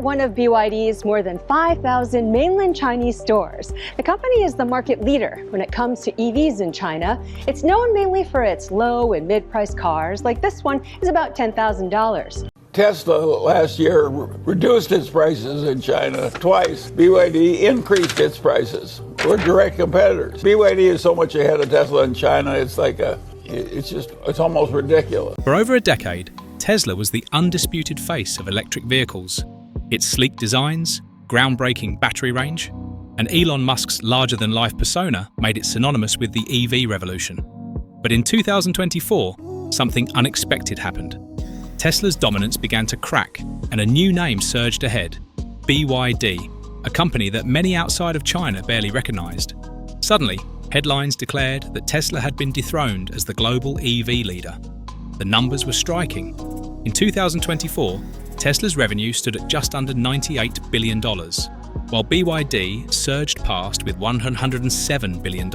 One of BYD's more than 5,000 mainland Chinese stores. The company is the market leader when it comes to EVs in China. It's known mainly for its low and mid-priced cars, like this one is about $10,000. Tesla last year reduced its prices in China twice. BYD increased its prices. We're direct competitors. BYD is so much ahead of Tesla in China, it's almost ridiculous. For over a decade, Tesla was the undisputed face of electric vehicles. Its sleek designs, groundbreaking battery range, and Elon Musk's larger-than-life persona made it synonymous with the EV revolution. But in 2024, something unexpected happened. Tesla's dominance began to crack, and a new name surged ahead: BYD, a company that many outside of China barely recognized. Suddenly, headlines declared that Tesla had been dethroned as the global EV leader. The numbers were striking. In 2024, Tesla's revenue stood at just under $98 billion, while BYD surged past with $107 billion.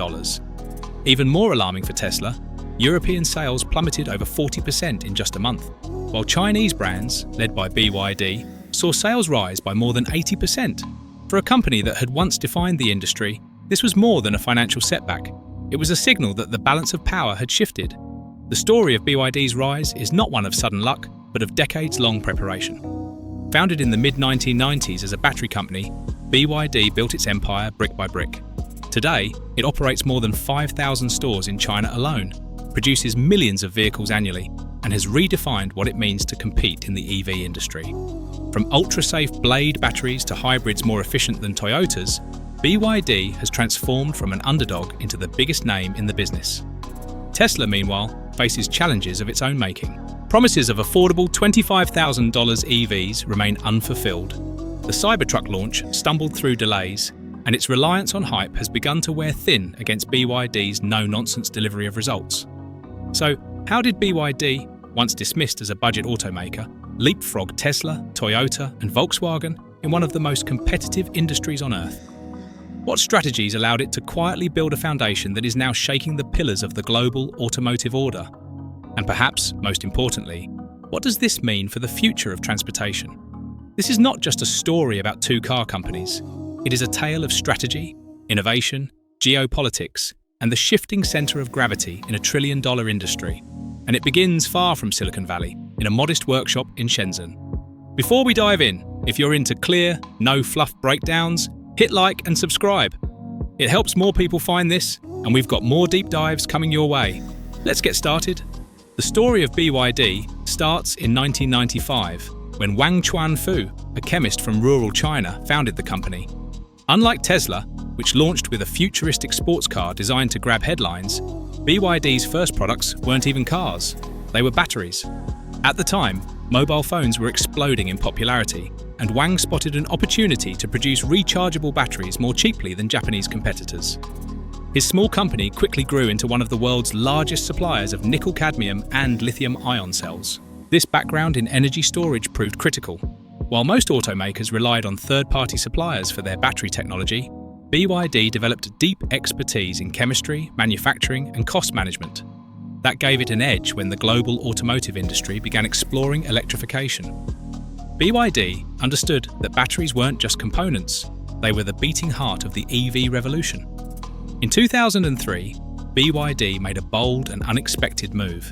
Even more alarming for Tesla, European sales plummeted over 40% in just a month, while Chinese brands, led by BYD, saw sales rise by more than 80%. For a company that had once defined the industry, this was more than a financial setback. It was a signal that the balance of power had shifted. The story of BYD's rise is not one of sudden luck, but of decades-long preparation. Founded in the mid-1990s as a battery company, BYD built its empire brick by brick. Today, it operates more than 5,000 stores in China alone, produces millions of vehicles annually, and has redefined what it means to compete in the EV industry. From ultra-safe Blade batteries to hybrids more efficient than Toyota's, BYD has transformed from an underdog into the biggest name in the business. Tesla, meanwhile, faces challenges of its own making. Promises of affordable $25,000 EVs remain unfulfilled. The Cybertruck launch stumbled through delays, and its reliance on hype has begun to wear thin against BYD's no-nonsense delivery of results. So, how did BYD, once dismissed as a budget automaker, leapfrog Tesla, Toyota, and Volkswagen in one of the most competitive industries on Earth? What strategies allowed it to quietly build a foundation that is now shaking the pillars of the global automotive order? And perhaps, most importantly, what does this mean for the future of transportation? This is not just a story about two car companies. It is a tale of strategy, innovation, geopolitics, and the shifting center of gravity in a trillion-dollar industry. And it begins far from Silicon Valley, in a modest workshop in Shenzhen. Before we dive in, if you're into clear, no-fluff breakdowns, hit like and subscribe. It helps more people find this, and we've got more deep dives coming your way. Let's get started. The story of BYD starts in 1995, when Wang Chuanfu, a chemist from rural China, founded the company. Unlike Tesla, which launched with a futuristic sports car designed to grab headlines, BYD's first products weren't even cars, they were batteries. At the time, mobile phones were exploding in popularity, and Wang spotted an opportunity to produce rechargeable batteries more cheaply than Japanese competitors. His small company quickly grew into one of the world's largest suppliers of nickel cadmium and lithium-ion cells. This background in energy storage proved critical. While most automakers relied on third-party suppliers for their battery technology, BYD developed deep expertise in chemistry, manufacturing, and cost management. That gave it an edge when the global automotive industry began exploring electrification. BYD understood that batteries weren't just components, they were the beating heart of the EV revolution. In 2003, BYD made a bold and unexpected move.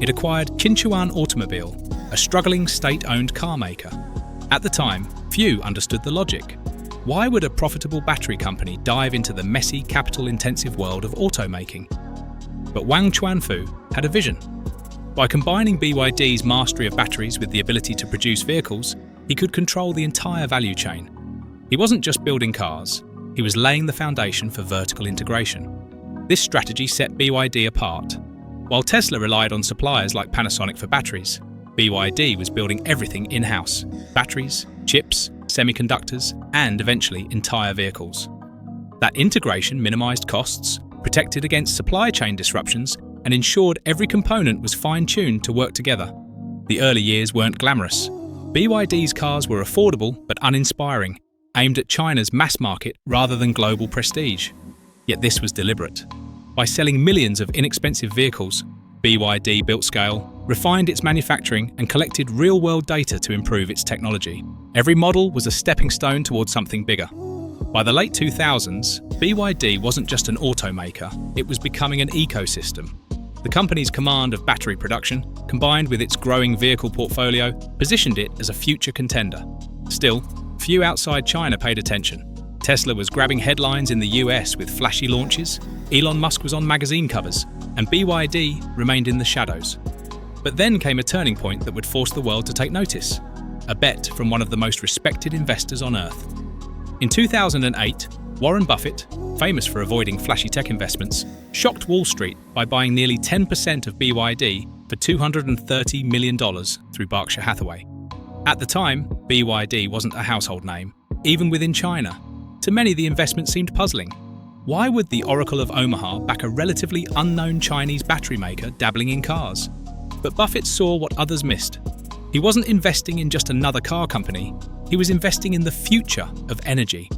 It acquired Qinchuan Automobile, a struggling state-owned car maker. At the time, few understood the logic. Why would a profitable battery company dive into the messy, capital-intensive world of automaking? But Wang Chuanfu had a vision. By combining BYD's mastery of batteries with the ability to produce vehicles, he could control the entire value chain. He wasn't just building cars, he was laying the foundation for vertical integration. This strategy set BYD apart. While Tesla relied on suppliers like Panasonic for batteries, BYD was building everything in-house: batteries, chips, semiconductors, and eventually entire vehicles. That integration minimized costs, protected against supply chain disruptions, and ensured every component was fine-tuned to work together. The early years weren't glamorous. BYD's cars were affordable but uninspiring, aimed at China's mass market rather than global prestige. Yet this was deliberate. By selling millions of inexpensive vehicles, BYD built scale, refined its manufacturing, and collected real-world data to improve its technology. Every model was a stepping stone towards something bigger. By the late 2000s, BYD wasn't just an automaker, it was becoming an ecosystem. The company's command of battery production, combined with its growing vehicle portfolio, positioned it as a future contender. Still, few outside China paid attention. Tesla was grabbing headlines in the US with flashy launches, Elon Musk was on magazine covers, and BYD remained in the shadows. But then came a turning point that would force the world to take notice. A bet from one of the most respected investors on Earth. In 2008, Warren Buffett, famous for avoiding flashy tech investments, shocked Wall Street by buying nearly 10% of BYD for $230 million through Berkshire Hathaway. At the time, BYD wasn't a household name, even within China. To many, the investment seemed puzzling. Why would the Oracle of Omaha back a relatively unknown Chinese battery maker dabbling in cars? But Buffett saw what others missed. He wasn't investing in just another car company, he was investing in the future of energy.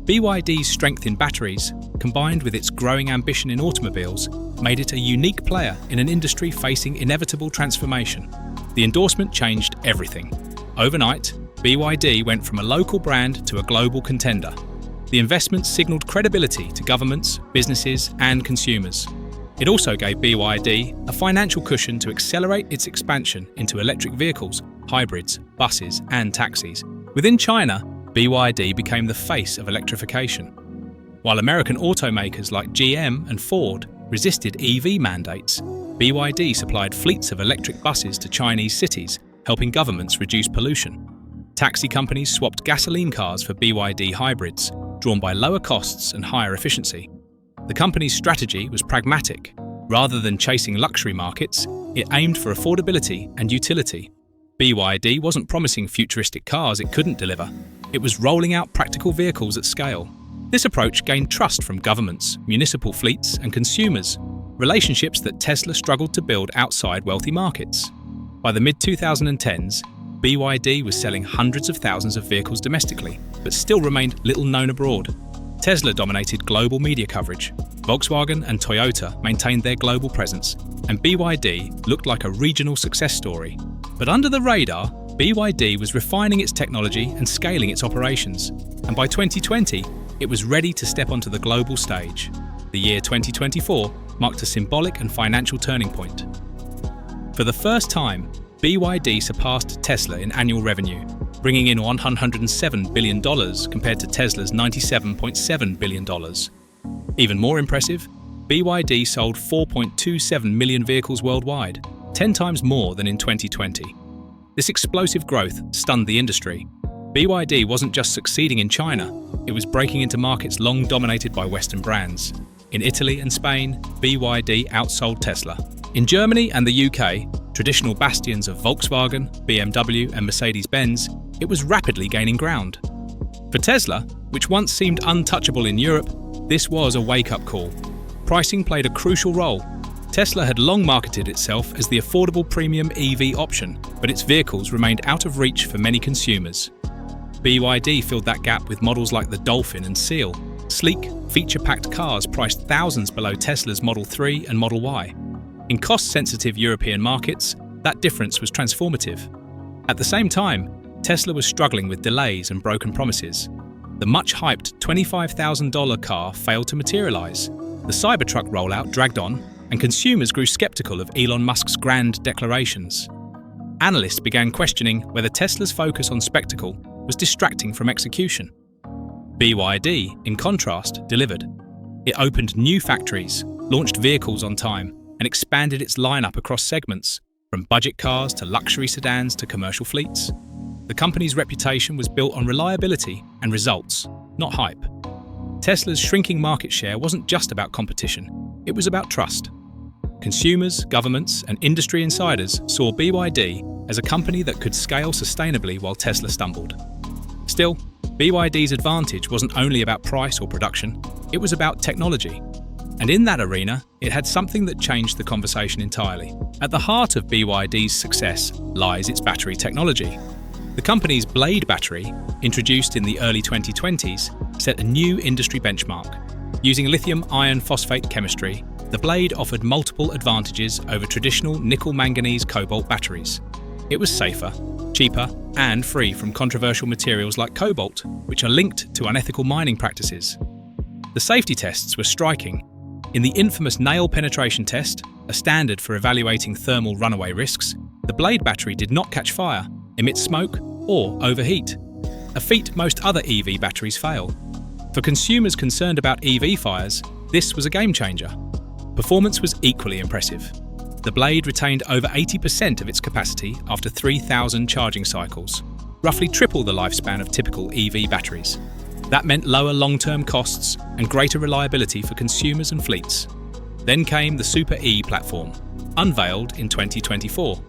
BYD's strength in batteries, combined with its growing ambition in automobiles, made it a unique player in an industry facing inevitable transformation. The endorsement changed everything. Overnight, BYD went from a local brand to a global contender. The investment signaled credibility to governments, businesses, and consumers. It also gave BYD a financial cushion to accelerate its expansion into electric vehicles, hybrids, buses, and taxis. Within China, BYD became the face of electrification. While American automakers like GM and Ford resisted EV mandates, BYD supplied fleets of electric buses to Chinese cities, helping governments reduce pollution. Taxi companies swapped gasoline cars for BYD hybrids, drawn by lower costs and higher efficiency. The company's strategy was pragmatic. Rather than chasing luxury markets, it aimed for affordability and utility. BYD wasn't promising futuristic cars it couldn't deliver. It was rolling out practical vehicles at scale. This approach gained trust from governments, municipal fleets, and consumers, relationships that Tesla struggled to build outside wealthy markets. By the mid-2010s, BYD was selling hundreds of thousands of vehicles domestically, but still remained little known abroad. Tesla dominated global media coverage. Volkswagen and Toyota maintained their global presence, and BYD looked like a regional success story. But under the radar, BYD was refining its technology and scaling its operations, and by 2020, it was ready to step onto the global stage. The year 2024 marked a symbolic and financial turning point. For the first time, BYD surpassed Tesla in annual revenue, bringing in $107 billion compared to Tesla's $97.7 billion. Even more impressive, BYD sold 4.27 million vehicles worldwide, 10 times more than in 2020. This explosive growth stunned the industry. BYD wasn't just succeeding in China, it was breaking into markets long dominated by Western brands. In Italy and Spain, BYD outsold Tesla. In Germany and the UK, traditional bastions of Volkswagen, BMW, and Mercedes-Benz, it was rapidly gaining ground. For Tesla, which once seemed untouchable in Europe, this was a wake-up call. Pricing played a crucial role. Tesla had long marketed itself as the affordable premium EV option, but its vehicles remained out of reach for many consumers. BYD filled that gap with models like the Dolphin and Seal, sleek, feature-packed cars priced thousands below Tesla's Model 3 and Model Y. In cost-sensitive European markets, that difference was transformative. At the same time, Tesla was struggling with delays and broken promises. The much-hyped $25,000 car failed to materialize. The Cybertruck rollout dragged on, and consumers grew skeptical of Elon Musk's grand declarations. Analysts began questioning whether Tesla's focus on spectacle was distracting from execution. BYD, in contrast, delivered. It opened new factories, launched vehicles on time, and expanded its lineup across segments, from budget cars to luxury sedans to commercial fleets. The company's reputation was built on reliability and results, not hype. Tesla's shrinking market share wasn't just about competition, it was about trust. Consumers, governments, and industry insiders saw BYD as a company that could scale sustainably while Tesla stumbled. Still, BYD's advantage wasn't only about price or production, it was about technology. And in that arena, it had something that changed the conversation entirely. At the heart of BYD's success lies its battery technology. The company's Blade battery, introduced in the early 2020s, set a new industry benchmark. Using lithium iron phosphate chemistry, The Blade offered multiple advantages over traditional nickel-manganese-cobalt batteries. It was safer, cheaper, and free from controversial materials like cobalt, which are linked to unethical mining practices. The safety tests were striking. In the infamous nail penetration test, a standard for evaluating thermal runaway risks, the Blade battery did not catch fire, emit smoke, or overheat, a feat most other EV batteries fail. For consumers concerned about EV fires, this was a game-changer. Performance was equally impressive. The Blade retained over 80% of its capacity after 3,000 charging cycles, roughly triple the lifespan of typical EV batteries. That meant lower long-term costs and greater reliability for consumers and fleets. Then came the Super E platform, unveiled in 2024.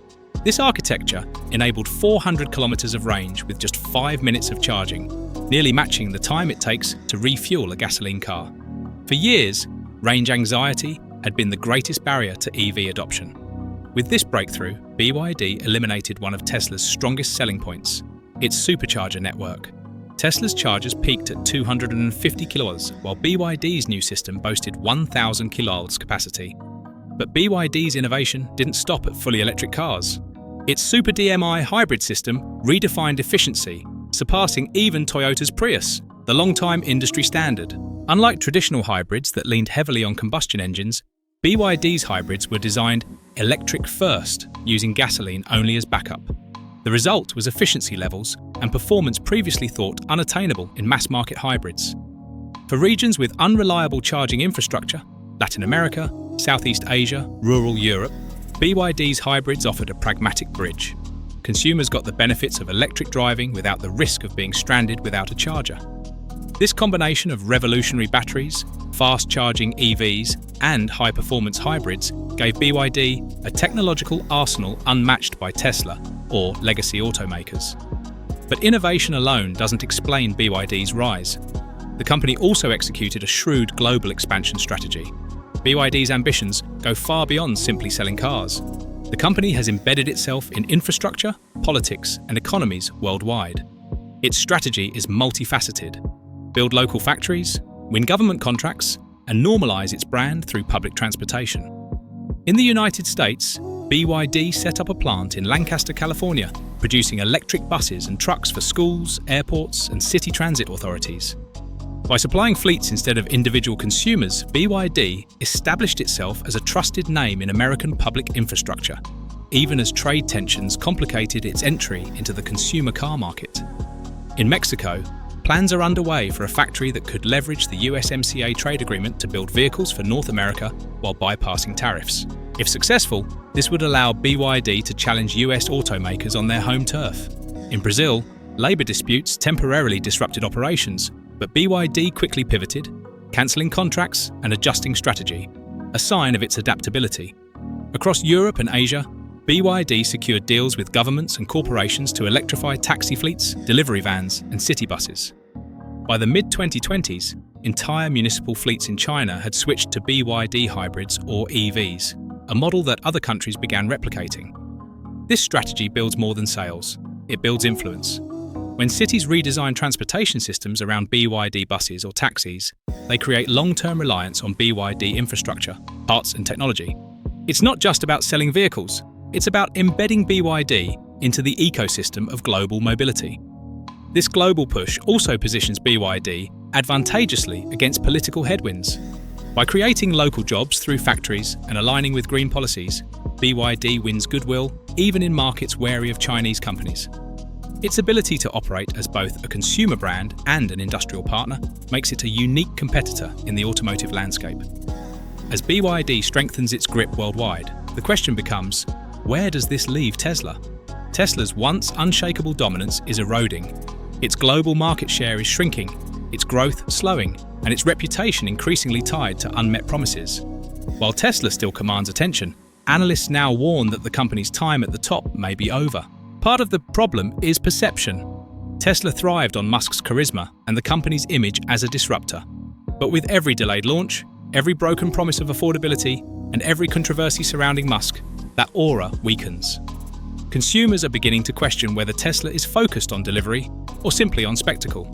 This architecture enabled 400 kilometers of range with just 5 minutes of charging, nearly matching the time it takes to refuel a gasoline car. For years, range anxiety had been the greatest barrier to EV adoption. With this breakthrough, BYD eliminated one of Tesla's strongest selling points, its supercharger network. Tesla's chargers peaked at 250 kilowatts, while BYD's new system boasted 1,000 kilowatts capacity. But BYD's innovation didn't stop at fully electric cars. Its Super DMI hybrid system redefined efficiency, surpassing even Toyota's Prius, the long-time industry standard. Unlike traditional hybrids that leaned heavily on combustion engines, BYD's hybrids were designed electric first, using gasoline only as backup. The result was efficiency levels and performance previously thought unattainable in mass-market hybrids. For regions with unreliable charging infrastructure, Latin America, Southeast Asia, rural Europe, BYD's hybrids offered a pragmatic bridge. Consumers got the benefits of electric driving without the risk of being stranded without a charger. This combination of revolutionary batteries, fast-charging EVs, and high-performance hybrids gave BYD a technological arsenal unmatched by Tesla or legacy automakers. But innovation alone doesn't explain BYD's rise. The company also executed a shrewd global expansion strategy. BYD's ambitions go far beyond simply selling cars. The company has embedded itself in infrastructure, politics, and economies worldwide. Its strategy is multifaceted: build local factories, win government contracts, and normalize its brand through public transportation. In the United States, BYD set up a plant in Lancaster, California, producing electric buses and trucks for schools, airports, and city transit authorities. By supplying fleets instead of individual consumers, BYD established itself as a trusted name in American public infrastructure, even as trade tensions complicated its entry into the consumer car market. In Mexico, plans are underway for a factory that could leverage the USMCA trade agreement to build vehicles for North America while bypassing tariffs. If successful, this would allow BYD to challenge US automakers on their home turf. In Brazil, labor disputes temporarily disrupted operations, but BYD quickly pivoted, cancelling contracts and adjusting strategy, a sign of its adaptability. Across Europe and Asia, BYD secured deals with governments and corporations to electrify taxi fleets, delivery vans, and city buses. By the mid-2020s, entire municipal fleets in China had switched to BYD hybrids or EVs, a model that other countries began replicating. This strategy builds more than sales, it builds influence. When cities redesign transportation systems around BYD buses or taxis, they create long-term reliance on BYD infrastructure, parts and technology. It's not just about selling vehicles, it's about embedding BYD into the ecosystem of global mobility. This global push also positions BYD advantageously against political headwinds. By creating local jobs through factories and aligning with green policies, BYD wins goodwill even in markets wary of Chinese companies. Its ability to operate as both a consumer brand and an industrial partner makes it a unique competitor in the automotive landscape. As BYD strengthens its grip worldwide, the question becomes, where does this leave Tesla? Tesla's once unshakable dominance is eroding. Its global market share is shrinking, its growth slowing, and its reputation increasingly tied to unmet promises. While Tesla still commands attention, analysts now warn that the company's time at the top may be over. Part of the problem is perception. Tesla thrived on Musk's charisma and the company's image as a disruptor. But with every delayed launch, every broken promise of affordability, and every controversy surrounding Musk, that aura weakens. Consumers are beginning to question whether Tesla is focused on delivery or simply on spectacle.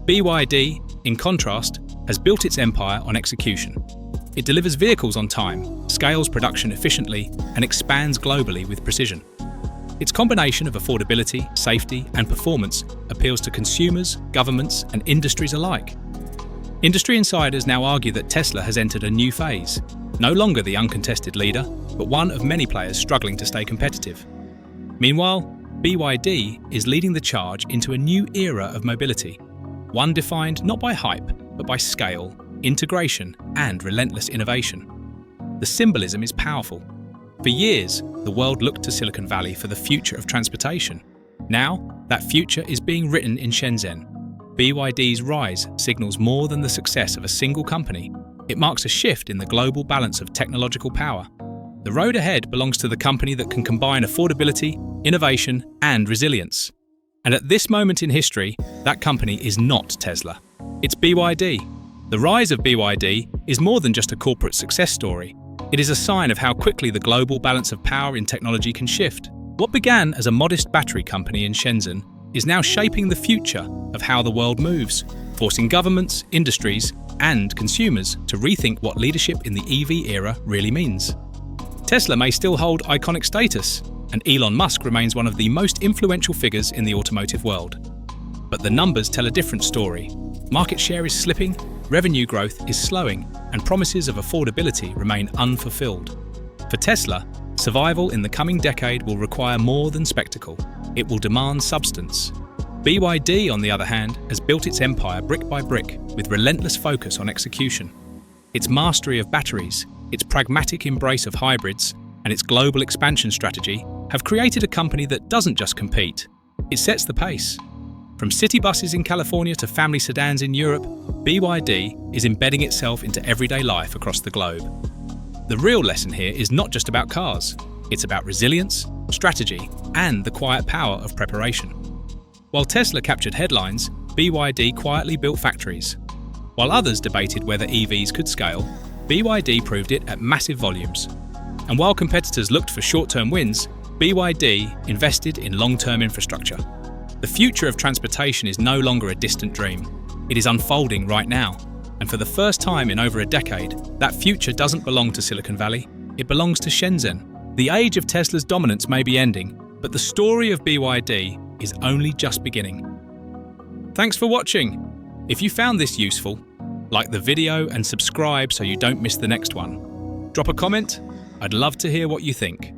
BYD, in contrast, has built its empire on execution. It delivers vehicles on time, scales production efficiently, and expands globally with precision. Its combination of affordability, safety, and performance appeals to consumers, governments, and industries alike. Industry insiders now argue that Tesla has entered a new phase, no longer the uncontested leader, but one of many players struggling to stay competitive. Meanwhile, BYD is leading the charge into a new era of mobility, one defined not by hype, but by scale, integration, and relentless innovation. The symbolism is powerful. For years, the world looked to Silicon Valley for the future of transportation. Now, that future is being written in Shenzhen. BYD's rise signals more than the success of a single company. It marks a shift in the global balance of technological power. The road ahead belongs to the company that can combine affordability, innovation, and resilience. And at this moment in history, that company is not Tesla. It's BYD. The rise of BYD is more than just a corporate success story. It is a sign of how quickly the global balance of power in technology can shift. What began as a modest battery company in Shenzhen is now shaping the future of how the world moves, forcing governments, industries, and consumers to rethink what leadership in the EV era really means. Tesla may still hold iconic status, and Elon Musk remains one of the most influential figures in the automotive world. But the numbers tell a different story. Market share is slipping, revenue growth is slowing, and promises of affordability remain unfulfilled. For Tesla, survival in the coming decade will require more than spectacle. It will demand substance. BYD, on the other hand, has built its empire brick by brick with relentless focus on execution. Its mastery of batteries, its pragmatic embrace of hybrids, and its global expansion strategy have created a company that doesn't just compete, it sets the pace. From city buses in California to family sedans in Europe, BYD is embedding itself into everyday life across the globe. The real lesson here is not just about cars, it's about resilience, strategy, and the quiet power of preparation. While Tesla captured headlines, BYD quietly built factories. While others debated whether EVs could scale, BYD proved it at massive volumes. And while competitors looked for short-term wins, BYD invested in long-term infrastructure. The future of transportation is no longer a distant dream. It is unfolding right now. And for the first time in over a decade, that future doesn't belong to Silicon Valley, it belongs to Shenzhen. The age of Tesla's dominance may be ending, but the story of BYD is only just beginning. Thanks for watching. If you found this useful, like the video and subscribe so you don't miss the next one. Drop a comment. I'd love to hear what you think.